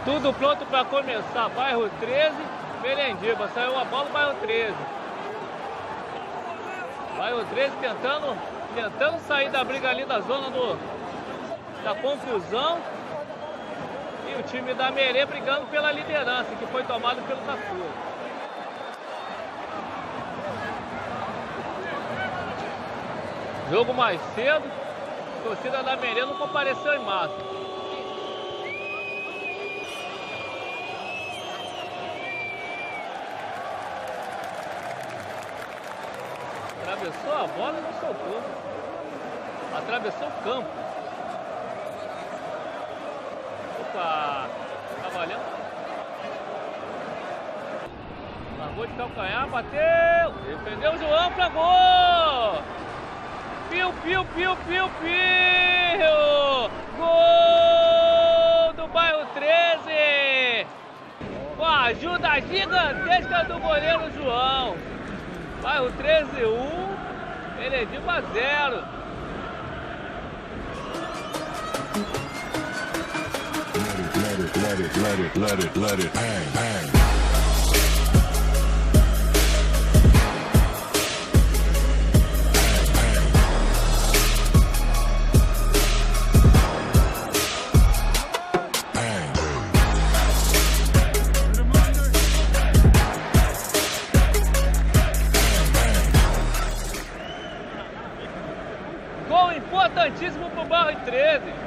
Tudo pronto para começar. Bairro 13, Merendiba. Saiu a bola, bairro 13. Bairro 13 tentando sair da briga ali da zona da confusão. E o time da Merê brigando pela liderança, que foi tomado pelo Tafura. Jogo mais cedo. A torcida da Merê não compareceu em massa. Atravessou a bola e não soltou. Atravessou o campo. Opa! Trabalhando. Largou de calcanhar, bateu! Defendeu o João pra gol! Piu, piu, piu, piu, piu! Gol do bairro 13! Com a ajuda gigantesca do goleiro João. Bairro 13, 1, Merendiba 0. Let it, bang, bang. Gol importantíssimo pro bairro 13.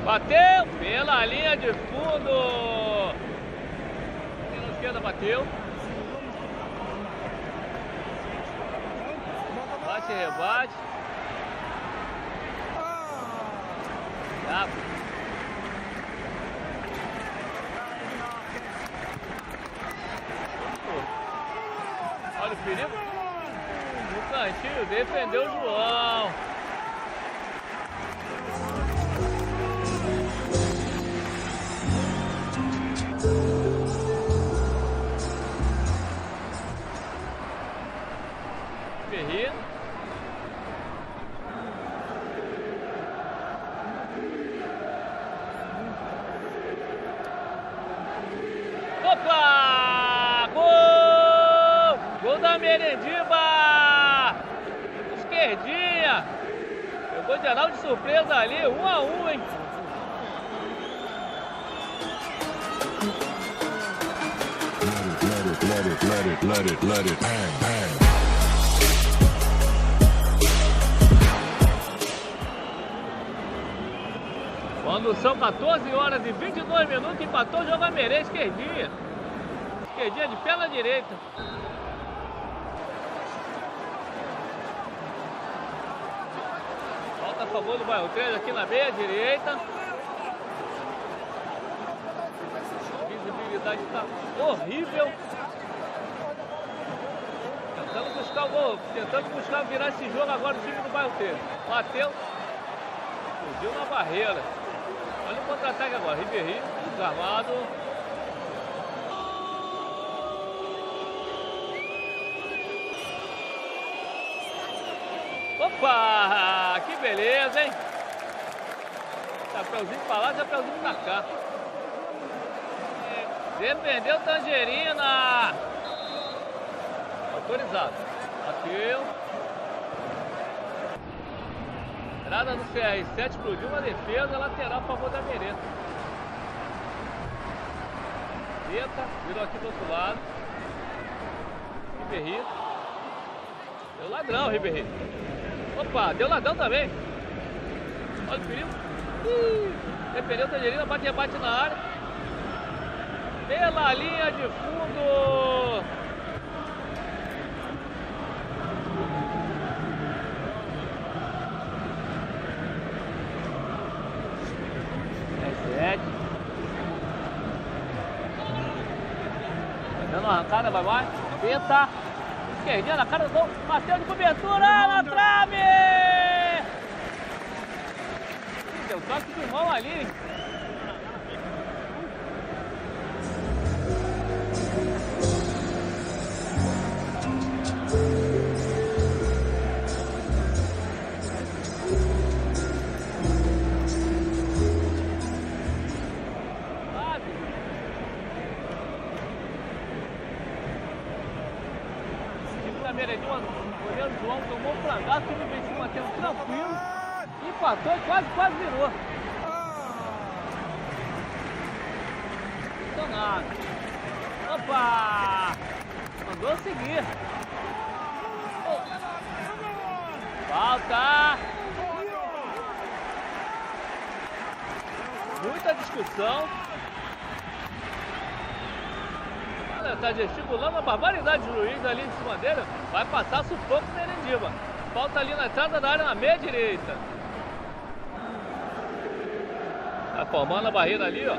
Bateu pela linha de fundo. Na esquerda bateu. Bate e rebate. Olha o perigo. No cantinho, defendeu o João. Ferreira. Opa! Gol! Gol da Merendiba! Esquerdinha! Pegou geral de surpresa ali, 1-1, hein? Let it, bang, bang. Quando são 14 horas e 22 minutos, empatou o jogo a Merê, esquerdinha. Esquerdinha de perna direita. Falta a favor do bairro 13 aqui na meia direita. A visibilidade está horrível. Tentando buscar virar esse jogo agora o time do bairro 13. Bateu. Fugiu na barreira. Olha o contra-ataque agora. Ribeirinho, desarmado. Opa! Que beleza, hein? Chapeuzinho pra lá, chapeuzinho pra cá. Defendeu Tangerina. Autorizado. Bateu. Entrada no CR7, explodiu uma defesa lateral a favor da Merê. Eita, virou aqui do outro lado. Ribeirinho. Deu ladrão, Ribeirinho. Opa, deu ladrão também. Olha o perigo. Defendeu Tangerina, bate na área. Pela linha de fundo. Dando uma arrancada, vai. Tenta. Esquerdinha na cara do gol. Bateu de cobertura na trave. Deu toque de mão ali. Meredinho, o goleiro João tomou um frangaço, o time vem se mantendo tranquilo, empatou e quase virou. Danado. Opa! Mandou seguir. Falta. Muita discussão. Olha, tá gesticulando uma barbaridade de juiz ali em cima dele. Vai passar sufoco no Merendiba. Falta ali na entrada da área na meia direita. Tá formando a barreira ali, ó.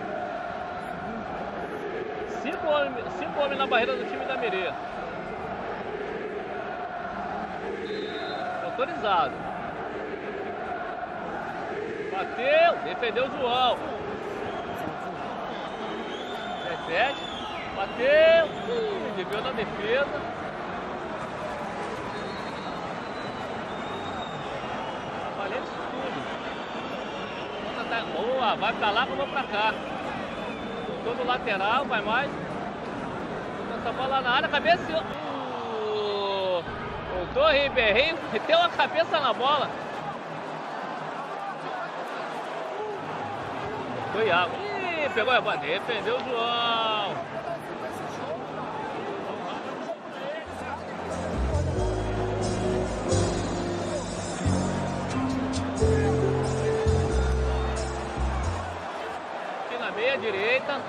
Cinco homens na barreira do time da Merê. Autorizado. Bateu, defendeu o João. 17. Bateu. Desviou na defesa. Valendo isso tudo. Tá boa, vai pra lá, vamos pra cá. Todo lateral, vai mais. Essa bola na área, cabeça. Voltou Ribeirinho, meteu a cabeça na bola. Foi Iago. Ih, pegou a bola, defendeu o João. Aqui na meia direita.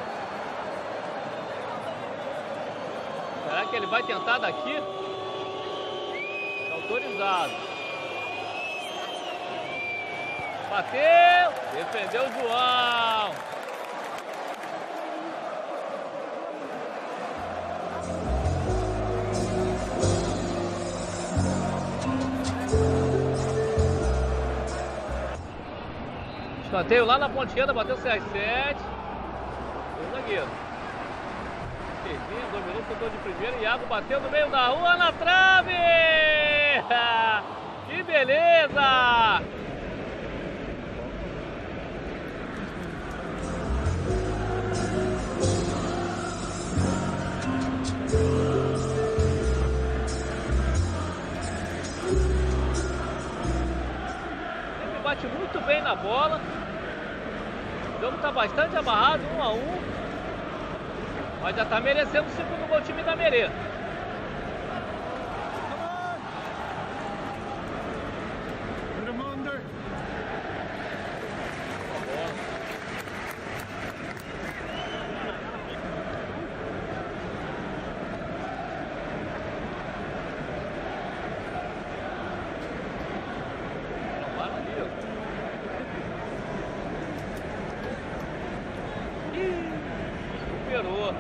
Será que ele vai tentar daqui? Tá autorizado. Bateu, defendeu o João. Escanteio lá na ponta esquerda, bateu CR7. O zagueiro. Dominou, chutou de primeira. Iago bateu no meio da rua, na trave! Que beleza! Ele bate muito bem na bola. O jogo está bastante amarrado, 1 a 1. Mas já está merecendo o segundo gol time da Merê. Superou.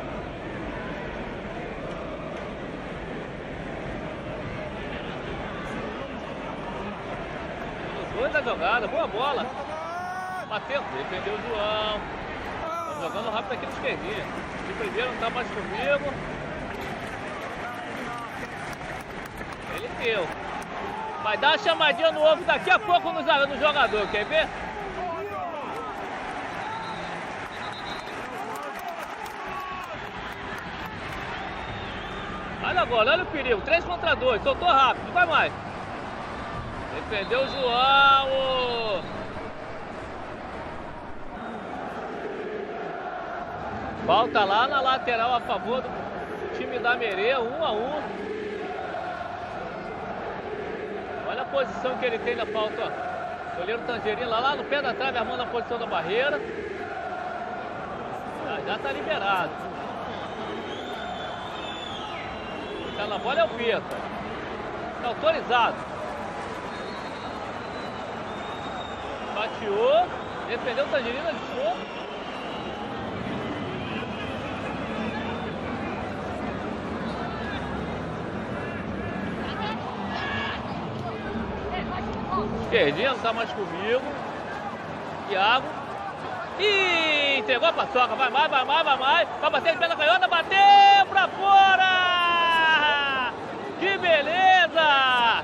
Dois da jogada, boa bola. Bateu, defendeu o João. Tá jogando rápido aqui no esquerdinho. De primeiro não tá mais comigo. Ele deu. Vai dar uma chamadinha no ovo daqui a pouco no jogador, quer ver? Olha agora, olha o perigo. 3 contra 2, soltou rápido, vai mais. Defendeu o João. Falta lá na lateral a favor do time da Merê, 1 a 1. Olha a posição que ele tem na falta, ó. Goleiro Tangerino lá no pé da trave, armando a posição da barreira. Já tá liberado. Tá na bola é o Pita. Tá autorizado. Bateou. Defendeu o Tangerina de fogo. Esquerdinha não tá mais comigo. Iago. Ih, entregou a paçoca. Vai mais, vai mais, vai mais. Vai bater de pé na canhota. Bateu pra fora. Que beleza.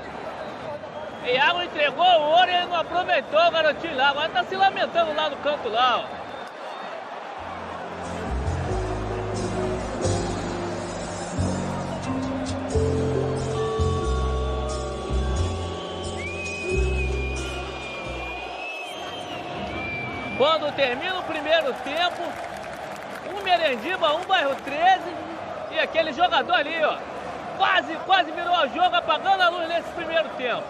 Iago entregou o ouro e ele não aproveitou o garotinho lá. Agora tá se lamentando lá no canto lá, ó. quando termina o primeiro tempo, um Merendiba, um bairro 13, e aquele jogador ali, ó, quase virou o jogo, apagando a luz nesse primeiro tempo.